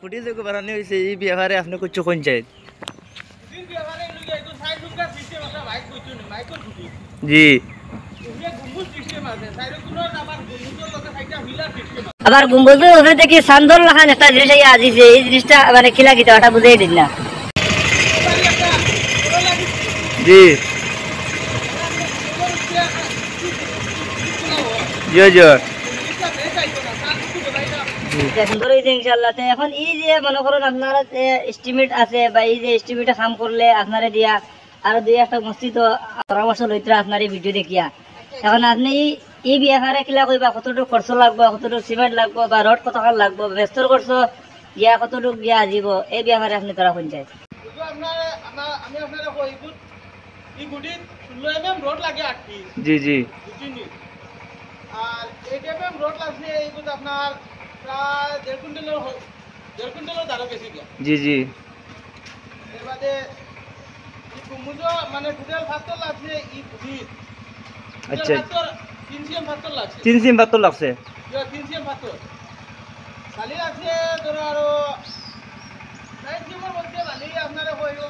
ফুটি যোগ বানানি হয়েছে এই বিহারে আপনি কুচ্ছ পঞ্চায়েত জি আবার গম্বুজের ওখানে থেকে সান্দর লাখান একটা জিনিস আজিছে এই জিনিসটা মানে খিলা গিতে ওটা বুঝাই দিন না জি জি জি সুন্দর হয়েছে ইনশাল্লাহ। এখন এই যে মনে করুন আপনার এস্টিমেট আছে বা এই যে এস্টিমেটে কাম করলে আপনারে দিয়া আরো দুই একটা মসজিদ পরামর্শ লইতে আপনার এই ভিডিও দেখিয়া এখন আপনি এই বিয়াখারে কিলা কইবা কতটুকু খরচ লাগবো কতটুকু সিমেন্ট লাগবো বা রড কতখান লাগবো ব্যস্তর খরচ গিয়া কতটুকু গিয়া দিব এই বিয়াখারে আপনি তারা কোন চাই জি জি আর 8 mm রড লাগছে এইগুলো আপনার প্রায় 1.5 কুইন্টালের দারো বেশি গিয়া জি জি এর বাদে এই কুমুজো মানে টোটাল ফাত্তর লাগছে ই খুবই আচ্ছা 3 সিএম ফাত্তর লাগছে 3 সিম 72 লাগছে 3 সিএম ফাত্তর খালি লাগছে ধরো আরো 9 সিএমের মধ্যে খালি আপনারা কইব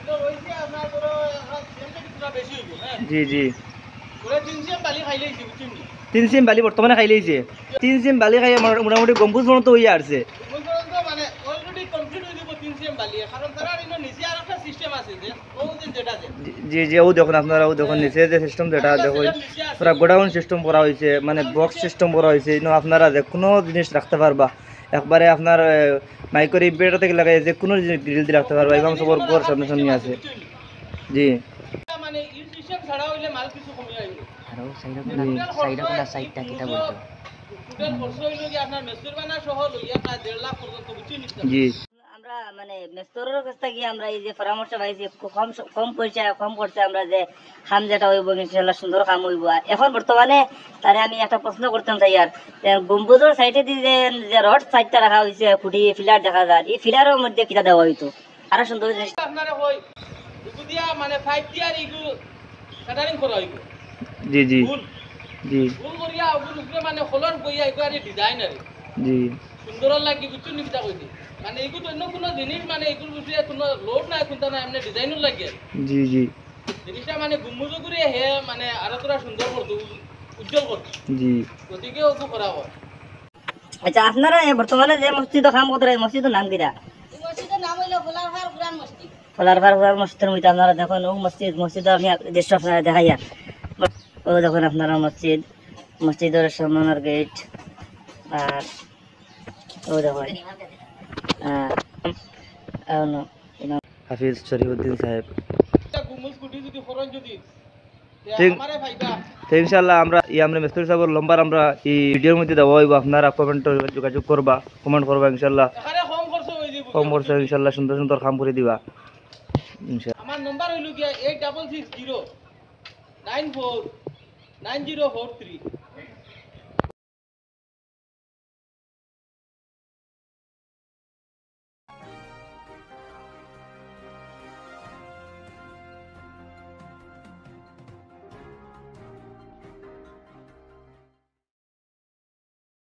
এটা রইছে আপনার ধরো সিএমটা কিছুটা বেশি হইব হ্যাঁ জি জি ওরে 3 সিএম বালি খাইলেইছি বুঝছেন 3 সিম বালি বর্তমানে খাই লইছে 3 সিম বালি খাই মোটামুটি গম্বুজ পর্যন্ত হইয়া আসছে মানে অলরেডি কমপ্লিট হয়ে যাব 3 সিএম বালি কারণ তারা ইনো নিচে আর একটা সিস্টেম আছে যে ও যেটা যে জি জি ও দেখুন আপনারা ও দেখুন নিচে যে সিস্টেম যেটা দেখুন পুরা গোডাউন সিস্টেম করা হয়েছে মানে বক্স সিস্টেম করা হয়েছে ইনো আপনারা যে কোনো জিনিস রাখতে পারবা একবারে আপনার মাইক্রো ইনভার্টার থেকে লাগাই যে কোনো জিনিস গ্রিল দিয়ে রাখতে পারবা এবং সবর ঘর সামনে সামনে আছে জি মানে এই সিস্টেম ছাড়া হইলে মাল কিছু কমে আইব আরো সাইডা কোনা সাইডটা কিটা বলতো টোটাল খরচ হইলো কি আপনার মেসুর বানা সহ লইয়া প্রায় 1.5 লাখ পর্যন্ত বুঝছেন জি আমরা মানে মেস্তরের কাছ থেকে আমরা এই যে পরামর্শ পাইছি কম কম পয়সা কম খরচে আমরা যে খাম যেটা হইব ইনশাআল্লাহ সুন্দর কাম হইব এখন বর্তমানে তারে আমি একটা প্রশ্ন করতাম চাই আর গম্বুজের সাইডে যে রড সাইডটা রাখা হয়েছে খুঁটি ফিলার দেখা যায় এই ফিলারের মধ্যে কিটা দেওয়া হইতো আরো সুন্দর জিনিস আপনারা কই ইগু দিয়া মানে 5 টিয়ার ইগু কাটারিং করা হইব জি জি জি ফুল করিয়া ওগুলো উপরে মানে হলর বইয়া ইগু আর ডিজাইনার জি সুন্দর লাগি বুঝছেন নিটা কইছি মানে এগুলো অন্য কোনো জিনিস মানে এগুলো বুঝিয়ে কোনো লোড নাই কোনটা না এমনি ডিজাইনও লাগে জি জি জিনিসটা মানে গুম্বুজ করে হে মানে আরো তোরা সুন্দর করতো উজ্জ্বল করতো জি গতিকে ওকে করা হয় আচ্ছা আপনারা বর্তমানে যে মসজিদ কাম করতে মসজিদের নাম কিটা মসজিদের নাম হইল গোলারভার কুরআন মসজিদ ফলারভার কুরআন মসজিদের মধ্যে আপনারা দেখুন ও মসজিদ আমি দৃশ্য আপনারা দেখাইয়া ও দেখুন আপনারা মসজিদের সামনের গেট আর ও দেখুন হাফিজ শরীফউদ্দিন সাহেব এটা গুম্বুজ কুটি যদি খরচ যদি ঠিক আমারে ভাইবা তো ইনশাআল্লাহ আমরা আমরা মেস্তরি সাহেবের লম্বার আমরা এই ভিডিওর মধ্যে দেওয়া হইব আপনারা কমেন্ট যোগাযোগ করবা কমেন্ট করবা ইনশাআল্লাহ এখানে কম খরচ হই দিব কম করছে ইনশাআল্লাহ সুন্দর সুন্দর কাম করে দিবা ইনশাআল্লাহ আমার নাম্বার হইল কি 8660 94 9043